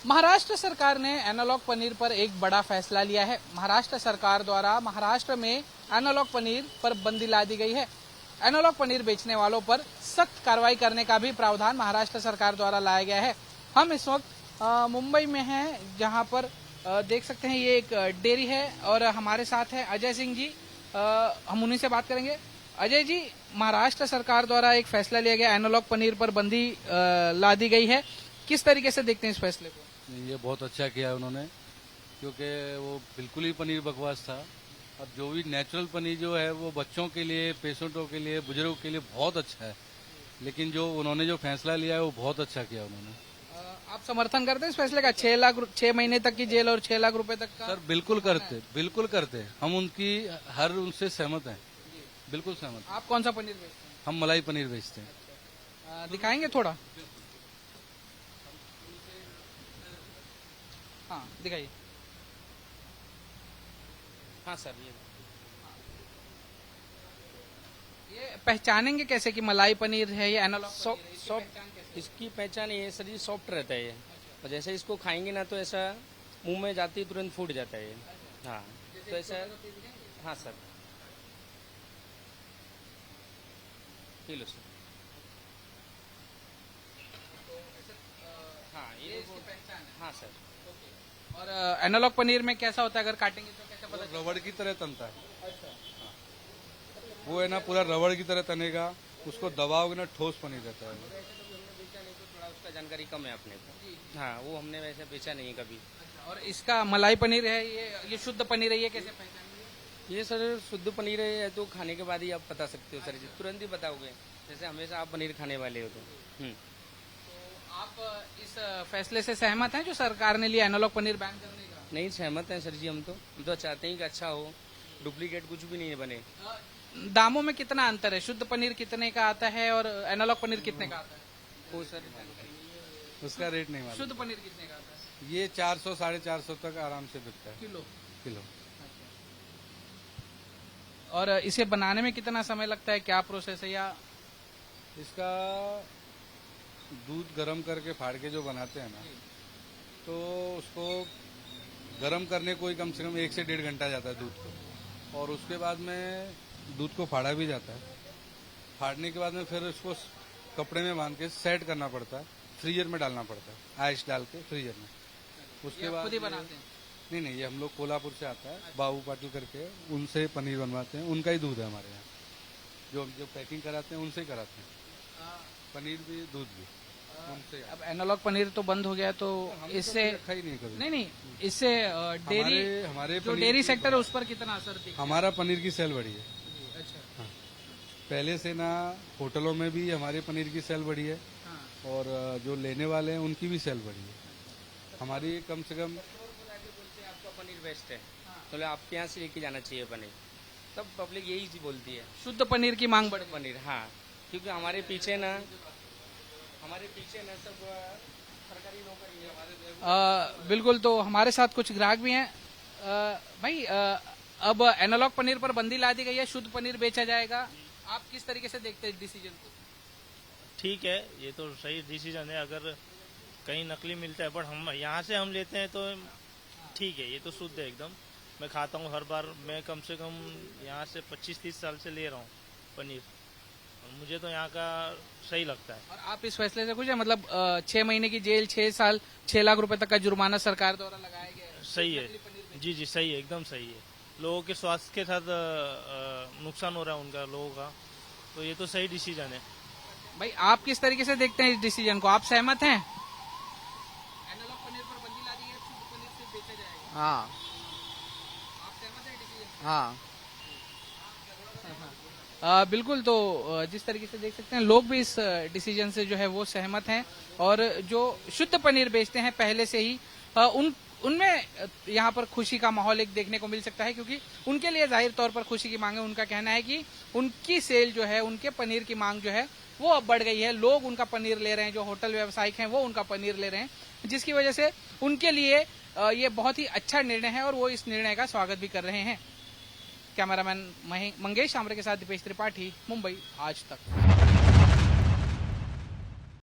महाराष्ट्र सरकार ने एनालॉग पनीर पर एक बड़ा फैसला लिया है। महाराष्ट्र सरकार द्वारा महाराष्ट्र में एनालॉग पनीर पर बंदी ला दी गई है। एनालॉग पनीर बेचने वालों पर सख्त कार्रवाई करने का भी प्रावधान महाराष्ट्र सरकार द्वारा लाया गया है। हम इस वक्त मुंबई में हैं, जहां पर देख सकते हैं ये एक डेयरी है और हमारे साथ है अजय सिंह जी। हम उन्हीं से बात करेंगे। अजय जी, महाराष्ट्र सरकार द्वारा एक फैसला लिया गया, एनालॉग पनीर पर बंदी ला दी गई है, किस तरीके से देखते हैं इस फैसले को? ये बहुत अच्छा किया है उन्होंने, क्योंकि वो बिल्कुल ही पनीर बकवास था। अब जो भी नेचुरल पनीर जो है वो बच्चों के लिए, पेशेंटों के लिए, बुजुर्गों के लिए बहुत अच्छा है। लेकिन जो उन्होंने जो फैसला लिया है वो बहुत अच्छा किया उन्होंने। आप समर्थन करते हैं इस फैसले का? 6 महीने तक की जेल और 6 लाख रुपए तक का? सर बिल्कुल करते। हम उनकी हर उनसे सहमत हैं, बिल्कुल सहमत। आप कौन सा पनीर बेचते हैं? हम मलाई पनीर बेचते हैं। दिखाएंगे थोड़ा? हाँ, दिखाइए। हाँ सर, ये पहचानेंगे कैसे कि मलाई पनीर है या एनालॉग? सॉफ्ट इसकी पहचान ये है सर जी, सॉफ्ट रहता है ये। और जैसे इसको खाएंगे ना तो ऐसा मुंह में जाते ही तुरंत फूट जाता है ये। हाँ, तो ऐसा। हाँ सर, किलो सर। हाँ, ये इसकी पहचान है। हाँ सर। और एनालॉग पनीर में कैसा होता है, अगर काटेंगे तो कैसे पता चलेगा? रबड़ की तरह तनता है। वो है ना, पूरा रबड़ की तरह तनेगा, उसको दबाओगे ना ठोस पनीर रहता है। बेचा नहीं तो थोड़ा उसका जानकारी कम है अपने को। हाँ, वो हमने वैसे बेचा नहीं कभी। और इसका मलाई पनीर है, ये शुद्ध पनीर है, ये कैसे पहचानेंगे? ये सर शुद्ध पनीर है तो खाने के बाद ही आप बता सकते हो सर जी, तुरंत ही बताओगे, जैसे हमेशा आप पनीर खाने वाले हो तो। आप इस फैसले से सहमत हैं जो सरकार ने लिया एनालॉग पनीर बैन करने का? नहीं सहमत हैं सर जी, हम तो चाहते हैं कि अच्छा हो, डुप्लीकेट कुछ भी नहीं बने। दामों में कितना अंतर है? शुद्ध पनीर कितने का आता है और एनालॉग पनीर कितने का आता है? वो सर उसका रेट नहीं मालूम। शुद्ध पनीर कितने का आता है? ये 400 450 तक आराम से बिकता है किलो। और इसे बनाने में कितना समय लगता है, क्या प्रोसेस है? या इसका दूध गरम करके फाड़ के जो बनाते हैं ना, तो उसको गरम करने को ही कम से कम 1 से 1.5 घंटा जाता है दूध को। और उसके बाद में दूध को फाड़ा भी जाता है। फाड़ने के बाद में फिर उसको कपड़े में बांध के सेट करना पड़ता है, फ्रीजर में डालना पड़ता है, आइस डाल के फ्रीजर में। उसके बाद खुद ही बनाते हैं? नहीं, ये हम लोग कोल्हापुर से आता है, बाबू पाटिल करके, उनसे पनीर बनवाते हैं। उनका ही दूध है हमारे यहाँ, जो पैकिंग कराते हैं उनसे ही कराते हैं। पनीर भी, दूध भी उनसे। अब एनालॉग पनीर तो बंद हो गया, तो इससे नहीं, इससे डेयरी, हमारे जो डेयरी सेक्टर है उस पर कितना असर दिखा? हमारा पनीर की सेल बढ़ी है। अच्छा। हाँ, पहले से ना होटलों में भी हमारे पनीर की सेल बढ़ी है। हाँ। और जो लेने वाले हैं उनकी भी सेल बढ़ी है। हमारी कम से कम आपका पनीर बेस्ट है, तो आपके यहाँ से लेके जाना चाहिए पनीर, तब पब्लिक यही चीज बोलती है, शुद्ध पनीर की मांग बढ़ी। पनीर। हाँ, क्योंकि हमारे पीछे ना सब सरकारी नौकरी है। बिल्कुल। तो हमारे साथ कुछ ग्राहक भी हैं। भाई, अब एनालॉग पनीर पर बंदी ला दी गई है, शुद्ध पनीर बेचा जाएगा, आप किस तरीके से देखते हैं डिसीजन को? ठीक है, ये तो सही डिसीजन है। अगर कहीं नकली मिलता है, बट हम यहाँ से हम लेते हैं तो ठीक है, ये तो शुद्ध है एकदम। मैं खाता हूँ हर बार, मैं कम से कम यहाँ से 25-30 साल से ले रहा हूँ पनीर, और मुझे तो यहाँ का सही लगता है। और आप इस फैसले से खुश हैं? मतलब 6 महीने की जेल, 6 साल, 6 लाख रुपए तक का जुर्माना सरकार द्वारा लगाया गया है। सही है जी, सही है, एकदम सही है। लोगों के स्वास्थ्य के साथ नुकसान हो रहा है उनका, लोगों का, तो ये तो सही डिसीजन है। भाई, आप किस तरीके से देखते हैं इस डिसीजन को? आप सहमत हैं? एनालॉग पनीर पर बंदी ला दी है, शुद्ध पनीर सिर्फ बेचा जाएगा। हाँ। आप सहमत हैं डिसीजन? हाँ। बिल्कुल। तो जिस तरीके से देख सकते हैं, लोग भी इस डिसीजन से जो है वो सहमत हैं। और जो शुद्ध पनीर बेचते हैं पहले से ही, उनमें यहाँ पर खुशी का माहौल एक देखने को मिल सकता है, क्योंकि उनके लिए जाहिर तौर पर खुशी की मांग है। उनका कहना है कि उनकी सेल जो है, उनके पनीर की मांग जो है वो अब बढ़ गई है। लोग उनका पनीर ले रहे हैं, जो होटल व्यवसायिक हैं वो उनका पनीर ले रहे हैं, जिसकी वजह से उनके लिए ये बहुत ही अच्छा निर्णय है और वो इस निर्णय का स्वागत भी कर रहे हैं। कैमरामैन मंगेश आमरे के साथ दीपेश त्रिपाठी, मुंबई आज तक।